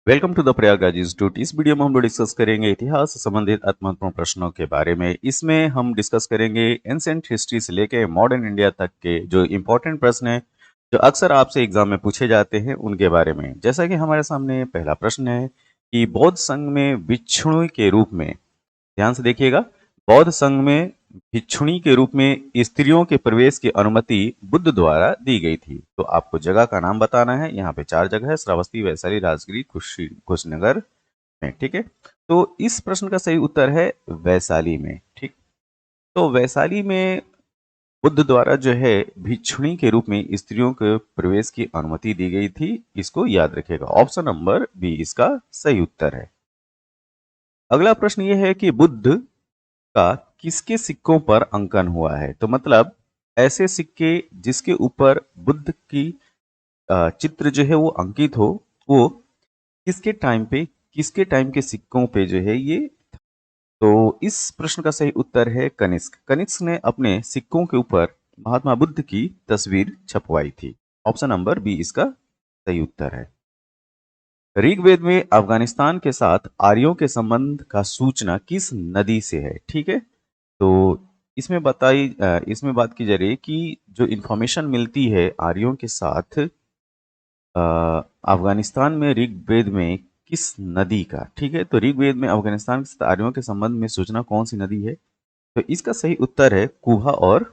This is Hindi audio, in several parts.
Welcome to the Prayagraj institute. इस वीडियो में हम लोग डिस्कस करेंगे इतिहास से संबंधित महत्वपूर्ण प्रश्नों के बारे में। इसमें हम डिस्कस करेंगे एंशिएंट हिस्ट्री से लेके मॉडर्न इंडिया तक के जो इंपॉर्टेंट प्रश्न हैं, जो अक्सर आपसे एग्जाम में पूछे जाते हैं, उनके बारे में। जैसा कि हमारे सामने पहला प्रश्न है कि बौद्ध संघ में भिक्षुणी के रूप में, ध्यान से देखिएगा, बौद्ध संघ में भिक्षुणी के रूप में स्त्रियों के प्रवेश की अनुमति बुद्ध द्वारा दी गई थी। तो आपको जगह का नाम बताना है। यहाँ पे 4 जगह है: श्रावस्ती, वैशाली, राजगिरी, कुशीनगर में। ठीक है, तो इस प्रश्न का सही उत्तर है वैशाली में। ठीक, तो वैशाली में बुद्ध द्वारा जो है भिक्षुणी के रूप में स्त्रियों के प्रवेश की अनुमति दी गई थी। इसको याद रखिएगा। ऑप्शन नंबर बी इसका सही उत्तर है। अगला प्रश्न यह है कि बुद्ध का किसके सिक्कों पर अंकन हुआ है। तो मतलब ऐसे सिक्के जिसके ऊपर बुद्ध की चित्र जो है वो अंकित हो, वो किसके टाइम के सिक्कों पे जो है ये। तो इस प्रश्न का सही उत्तर है कनिष्क। कनिष्क ने अपने सिक्कों के ऊपर महात्मा बुद्ध की तस्वीर छपवाई थी। ऑप्शन नंबर बी इसका सही उत्तर है। ऋग्वेद में अफगानिस्तान के साथ आर्यों के संबंध का सूचना किस नदी से है। ठीक है, तो इसमें बात की जा रही है कि जो इंफॉर्मेशन मिलती है आर्यों के साथ अफगानिस्तान में ऋग्वेद में किस नदी का। ठीक है, तो ऋग्वेद में अफगानिस्तान के साथ आर्यों के संबंध में सूचना कौन सी नदी है। तो इसका सही उत्तर है कुभा और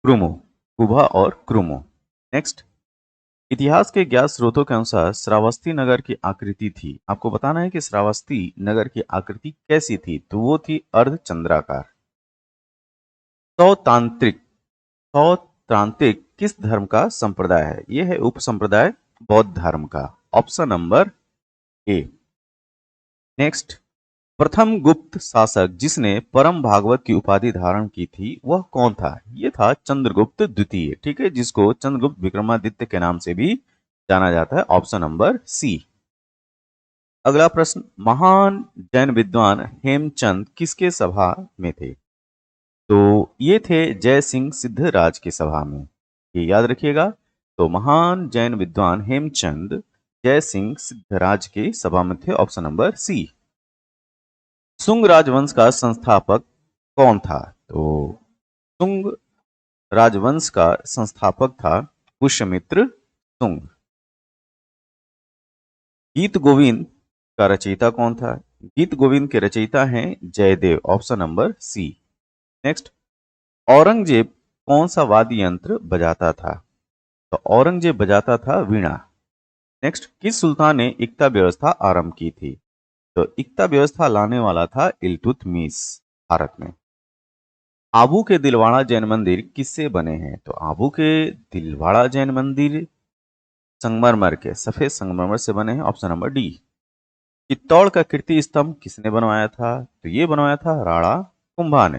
क्रुमो। कुभा और क्रुमो। नेक्स्ट, इतिहास के ज्ञात स्रोतों के अनुसार श्रावस्ती नगर की आकृति थी। आपको बताना है कि श्रावस्ती नगर की आकृति कैसी थी। तो वो थी अर्धचंद्राकार। सौतांत्रिक सौतांत्रिक किस धर्म का संप्रदाय है। यह है उप संप्रदाय बौद्ध धर्म का। Option number A. नेक्स्ट, प्रथम गुप्त शासक जिसने परम भागवत की उपाधि धारण की थी वह कौन था। यह था चंद्रगुप्त द्वितीय। ठीक है, जिसको चंद्रगुप्त विक्रमादित्य के नाम से भी जाना जाता है। Option number C. अगला प्रश्न, महान जैन विद्वान हेमचंद किसके सभा में थे। तो ये थे जय सिंह सिद्धराज की सभा में। ये याद रखिएगा। तो महान जैन विद्वान हेमचंद जय सिंह सिद्धराज की सभा में थे। Option number C. सुंग राजवंश का संस्थापक कौन था। तो सुंग राजवंश का संस्थापक था पुष्यमित्र सुंग। गीत गोविंद का रचयिता कौन था। गीत गोविंद के रचयिता हैं Jaydev. Option number C. Next, Aurangzeb कौन सा वाद्य यंत्र बजाता था। तो औरंगजेब बजाता था वीणा। नेक्स्ट, किस सुल्तान ने इक्ता व्यवस्था आरंभ की थी। तो इक्ता व्यवस्था लाने वाला था इल्तुतमिश भारत में। आबू के दिलवाड़ा जैन मंदिर किससे बने हैं। तो आबू के दिलवाड़ा जैन मंदिर संगमरमर के, सफेद संगमरमर से बने हैं। Option number D. चित्तौड़ का कीर्ति स्तंभ किसने बनवाया था। तो ये बनवाया था राणा कुंभा ने।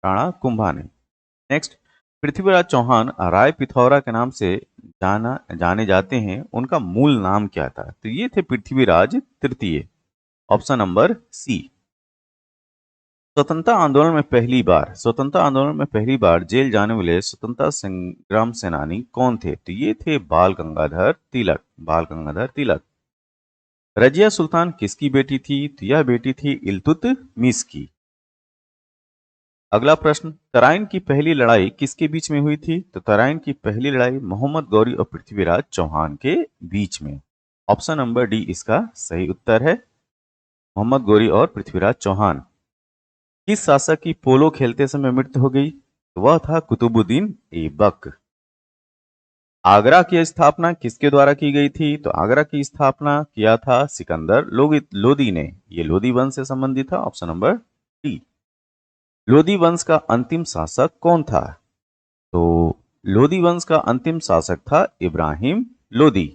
राणा कुंभा ने। नेक्स्ट, पृथ्वीराज चौहान राय पिथौरा के नाम से जाने जाते हैं। उनका मूल नाम क्या था। तो ये थे पृथ्वीराज तृतीय। Option number C. स्वतंत्रता आंदोलन में पहली बार जेल जाने वाले स्वतंत्रता संग्राम सेनानी कौन थे। तो ये थे बाल गंगाधर तिलक। बाल गंगाधर तिलक। रजिया सुल्तान किसकी बेटी थी। तो यह बेटी थी इल्तुतमिश की। अगला प्रश्न, तराइन की पहली लड़ाई किसके बीच में हुई थी। तो तराइन की पहली लड़ाई मोहम्मद गौरी और पृथ्वीराज चौहान के बीच में। ऑप्शन नंबर डी इसका सही उत्तर है, मोहम्मद गौरी और पृथ्वीराज चौहान। किस शासक की पोलो खेलते समय मृत्यु हो गई। तो वह था कुतुबुद्दीन ऐबक। आगरा की स्थापना किसके द्वारा की गई थी। तो आगरा की स्थापना किया था सिकंदर लोदी ने। ये लोदी वंश से संबंधित था। Option number D. लोदी वंश का अंतिम शासक कौन था। तो लोदी वंश का अंतिम शासक था इब्राहिम लोदी।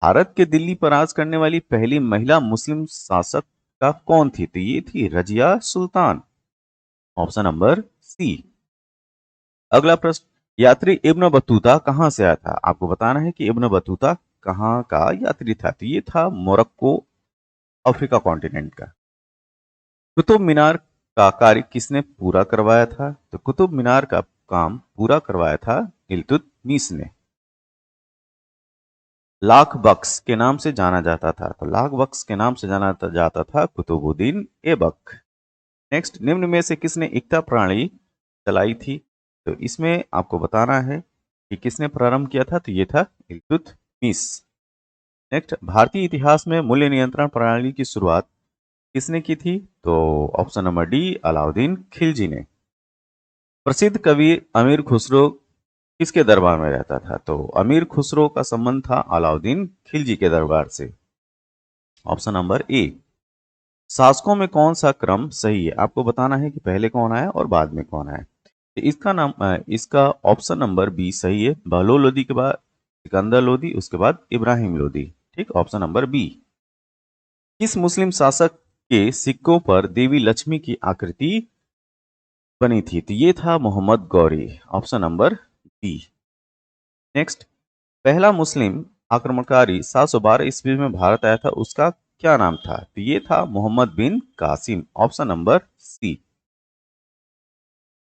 भारत के दिल्ली पर राज करने वाली पहली महिला मुस्लिम शासक का कौन थी। तो ये थी Razia Sultan. Option number C. अगला प्रश्न, यात्री इब्न बतूता कहां से आया था। आपको बताना है कि इब्न बतूता कहां का यात्री था। तो ये था मोरक्को, अफ्रीका कॉन्टिनेंट का। कुतुब मीनार का कार्य किसने पूरा करवाया था। तो कुतुब मीनार का काम पूरा करवाया था इल्तुतमिश ने। लाख बख्श के नाम से जाना जाता था? तो लाख बख्श के नाम से जाना जाता था कुतुबुद्दीन ऐबक। नेक्स्ट, निम्न में से किसने एकता प्रणाली चलाई थी? तो इसमें आपको बताना है कि किसने प्रारंभ किया था। तो ये था इल्तुतमिश। नेक्स्ट, भारतीय इतिहास में मूल्य नियंत्रण प्रणाली की शुरुआत किसने की थी? तो option number D, Alauddin Khilji ने। प्रसिद्ध कवि अमीर खुसरो किसके दरबार में रहता था? तो अमीर खुसरो का संबंध था अलाउद्दीन खिलजी के दरबार से। ऑप्शन नंबर ए। शासकों में कौन सा क्रम सही है? आपको बताना है कि पहले कौन आया और बाद में कौन आया। तो इसका ऑप्शन नंबर बी सही है। बहलोल लोदी के बाद सिकंदर लोदी, उसके बाद इब्राहिम लोदी। ठीक, ऑप्शन नंबर बी। किस मुस्लिम शासक के सिक्कों पर देवी लक्ष्मी की आकृति बनी थी? तो ये था Mohammad Ghori. Option number B. Next, पहला मुस्लिम आक्रमणकारी 712 ईस्वी में भारत आया था, उसका क्या नाम था? तो ये था Mohammad bin Qasim. Option number C.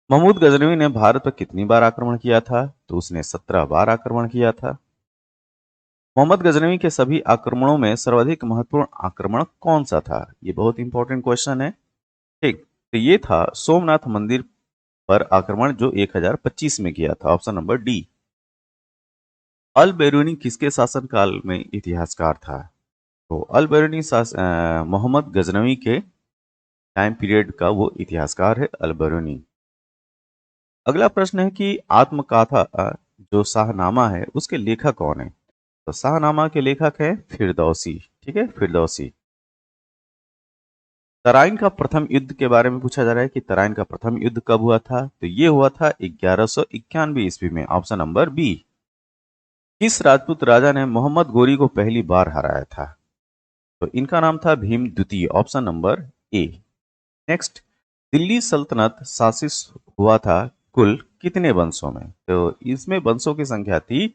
Mahmud Ghaznavi ने भारत पर कितनी बार आक्रमण किया था? तो उसने 17 बार आक्रमण किया था। मोहम्मद गजनवी के सभी आक्रमणों में सर्वाधिक महत्वपूर्ण आक्रमण कौन सा था? ये बहुत इंपॉर्टेंट क्वेश्चन है। ठीक, तो ये था सोमनाथ मंदिर पर आक्रमण जो 1025 में किया था। Option number D. Al Beruni किसके शासनकाल में इतिहासकार था? तो अल बेरूनी मोहम्मद गजनवी के टाइम पीरियड का वो इतिहासकार है, अल बेरूनी। अगला प्रश्न है कि आत्मकथा जो शाहनामा है उसके लेखक कौन है? तो शाहनामा के लेखक है फिरदौसी। ठीक है, फिरदौसी। तराइन का प्रथम युद्ध के बारे में पूछा जा रहा है कि तराइन का प्रथम युद्ध कब हुआ था? तो ये हुआ था 1191 ईस्वी में। Option number B. किस राजपूत राजा ने मोहम्मद गोरी को पहली बार हराया था? तो इनका नाम था भीम द्वितीय। Option number A. Next, Delhi सल्तनत शासित हुआ था कुल कितने वंशों में? तो इसमें वंशों की संख्या थी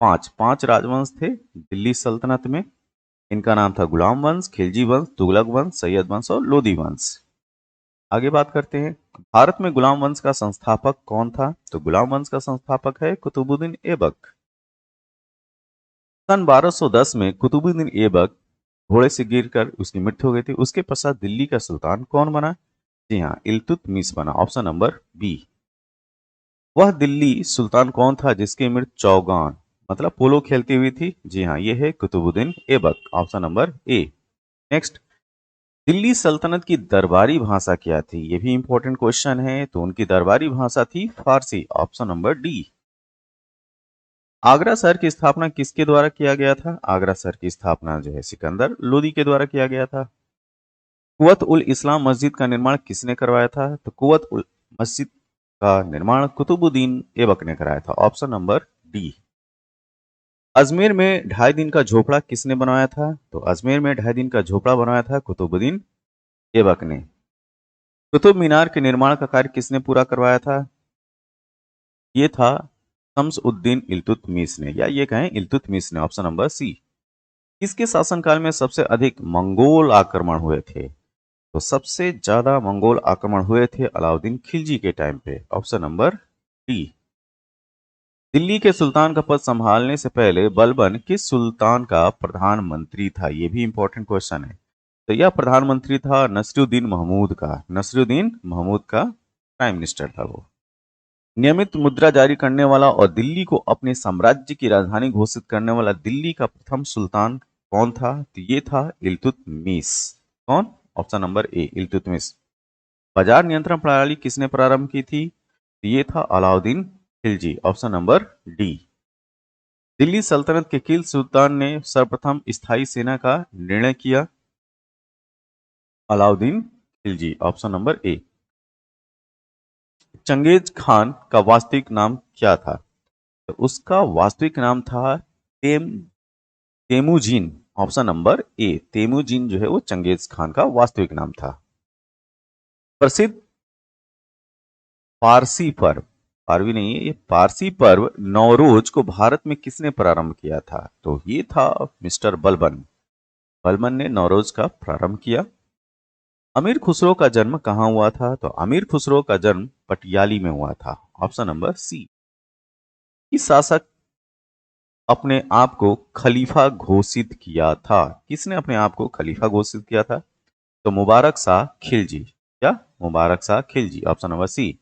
पांच। पांच राजवंश थे दिल्ली सल्तनत में। इनका नाम था गुलाम वंश, खिलजी वंश, तुगलक वंश, सैयद वंश और लोदी वंश। आगे बात करते हैं, भारत में गुलाम वंश का संस्थापक कौन था? तो गुलाम वंश का संस्थापक है कुतुबुद्दीन ऐबक। सन 1210 में कुतुबुद्दीन ऐबक घोड़े से गिरकर उसकी मृत्यु हो गई थी। उसके पश्चात दिल्ली का सुल्तान कौन बना? जी हाँ, इल्तुतमिश बना। Option number B. वह दिल्ली सुल्तान कौन था जिसकी मृत्यु चौगान मतलब पोलो खेलती हुई थी? जी हाँ, ये है Qutubuddin Aibak. Option number A. Next, Delhi सल्तनत की दरबारी भाषा क्या थी? ये भी इंपॉर्टेंट क्वेश्चन है। तो उनकी दरबारी भाषा थी Farsi. Option number D. Agra शहर की स्थापना किसके द्वारा किया गया था? आगरा शहर की स्थापना जो है सिकंदर लोदी के द्वारा किया गया था। कुवत उल इस्लाम मस्जिद का निर्माण किसने करवाया था? तो कुवत उल मस्जिद का निर्माण कुतुबुद्दीन ऐबक ने कराया था। Option number D. अजमेर में 2.5 दिन का झोपड़ा किसने बनवाया था? तो अजमेर में 2.5 दिन का झोपड़ा बनवाया था कुतुबुद्दीन ऐबक ने। कुतुब मीनार के निर्माण का कार्य किसने पूरा करवाया था? ये था शम्स उद्दीन इल्तुतमिश ने, या ये कहें इल्तुतमिश ने। Option number C. किसके शासनकाल में सबसे अधिक मंगोल आक्रमण हुए थे? तो सबसे ज्यादा मंगोल आक्रमण हुए थे अलाउद्दीन खिलजी के टाइम पे। Option number D. दिल्ली के सुल्तान का पद संभालने से पहले बलबन किस सुल्तान का प्रधानमंत्री था? यह भी इंपॉर्टेंट क्वेश्चन है। तो यह प्रधानमंत्री था नसरुद्दीन महमूद का। नसरुद्दीन महमूद का प्राइम मिनिस्टर था वो। नियमित मुद्रा जारी करने वाला और दिल्ली को अपने साम्राज्य की राजधानी घोषित करने वाला दिल्ली का प्रथम सुल्तान कौन था? तो ये था इल्तुतमिश। कौन? ऑप्शन नंबर ए, इल्तुतमिश। बाजार नियंत्रण प्रणाली किसने प्रारंभ की थी? तो ये था Alauddin Khilji. Option number D. Delhi सल्तनत के किल सुल्तान ने सर्वप्रथम स्थायी सेना का निर्णय किया? Alauddin Khilji. Option number A. चंगेज खान का वास्तविक नाम क्या था? तो उसका वास्तविक नाम था तेमुजीन। ऑप्शन नंबर ए, तेमुजीन जो है वो चंगेज खान का वास्तविक नाम था। प्रसिद्ध पारसी पर्व, पारवी नहीं है ये, पारसी पर्व नौरोज को भारत में किसने प्रारंभ किया था? तो ये था मिस्टर बलबन। बलबन ने नौरोज का प्रारंभ किया। अमीर खुसरो का जन्म कहाँ हुआ था? तो अमीर खुसरो का जन्म पटियाली में हुआ था। Option number C. इस शासक अपने आप को खलीफा घोषित किया था? किसने अपने आप को खलीफा घोषित किया था? तो मुबारक शाह खिलजी। क्या? Mubarak Shah Khilji, option number C.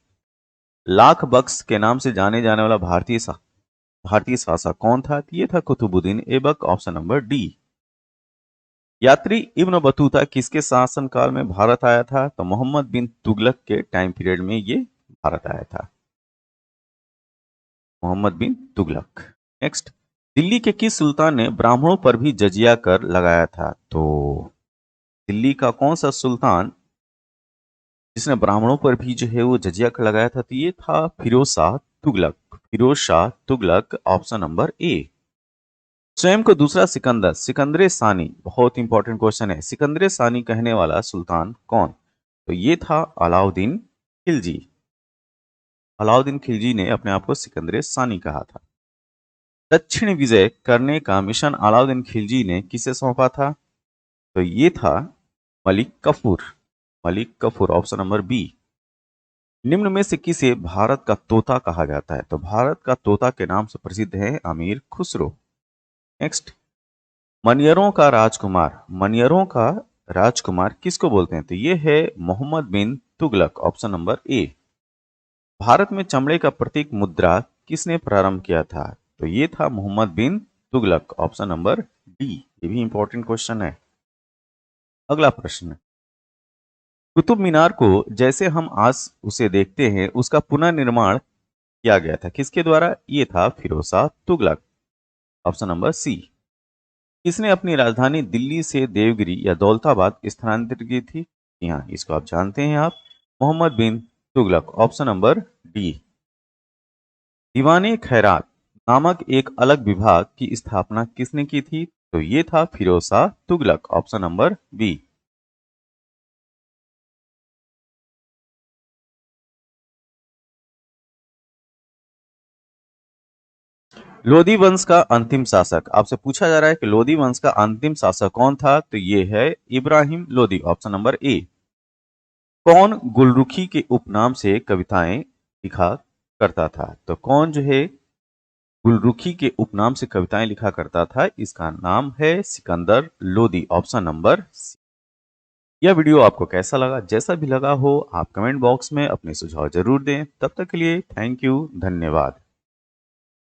Lakh Bakhsh के नाम से जाने जाने वाला भारतीय शासक कौन था? ये था Qutubuddin Aibak, option number D. यात्री इब्न बतूता किसके शासनकाल में भारत आया था? तो मोहम्मद बिन तुगलक के टाइम पीरियड में ये भारत आया था, मोहम्मद बिन तुगलक। नेक्स्ट, दिल्ली के किस सुल्तान ने ब्राह्मणों पर भी जजिया कर लगाया था? तो दिल्ली का कौन सा सुल्तान जिसने ब्राह्मणों पर भी जो है वो जजिया कर लगाया था? तो ये था Firoz Shah Tughlaq. Firoz Shah Tughlaq, option number A. स्वयं को दूसरा सिकंदर, सिकंदर सानी, बहुत इंपॉर्टेंट क्वेश्चन है, सिकंदर सानी कहने वाला सुल्तान कौन? तो ये था अलाउद्दीन खिलजी। अलाउद्दीन खिलजी ने अपने आप को सिकंदर सानी कहा था। दक्षिण विजय करने का मिशन अलाउद्दीन खिलजी ने किसे सौंपा था? तो ये था Malik Kafur. Malik Kafur, option number B. निम्न में से किसे भारत का तोता कहा जाता है? तो भारत का तोता के नाम से प्रसिद्ध है अमीर खुसरो। नेक्स्ट, मनियरों का राजकुमार, मनियरों का राजकुमार किसको बोलते हैं? तो ये है Mohammad bin Tughlaq, option number A. Bharat में चमड़े का प्रतीक मुद्रा किसने प्रारंभ किया था? तो ये था Mohammad bin Tughlaq, option number D. ये भी इंपॉर्टेंट क्वेश्चन है। अगला प्रश्न, कुतुब मीनार को जैसे हम आज उसे देखते हैं उसका पुनर्निर्माण किया गया था किसके द्वारा? ये था Firoz Shah Tughlaq, option number C. किसने अपनी राजधानी दिल्ली से देवगिरी या दौलताबाद स्थानांतरित की थी? जी हाँ, इसको आप जानते हैं आप, Mohammad bin Tughlaq, option number D. दीवाने खैरात नामक एक अलग विभाग की स्थापना किसने की थी? तो ये था Firoz Shah Tughlaq, option number B. Lodi वंश का अंतिम शासक, आपसे पूछा जा रहा है कि लोधी वंश का अंतिम शासक कौन था? तो ये है इब्राहिम लोधी, ऑप्शन नंबर ए। कौन गुलरुखी के उपनाम से कविताएं लिखा करता था? तो कौन जो है गुलरुखी के उपनाम से कविताएं लिखा करता था? इसका नाम है Sikandar Lodi, option number C. यह वीडियो आपको कैसा लगा? जैसा भी लगा हो आप कमेंट बॉक्स में अपने सुझाव जरूर दें। तब तक के लिए थैंक यू, धन्यवाद।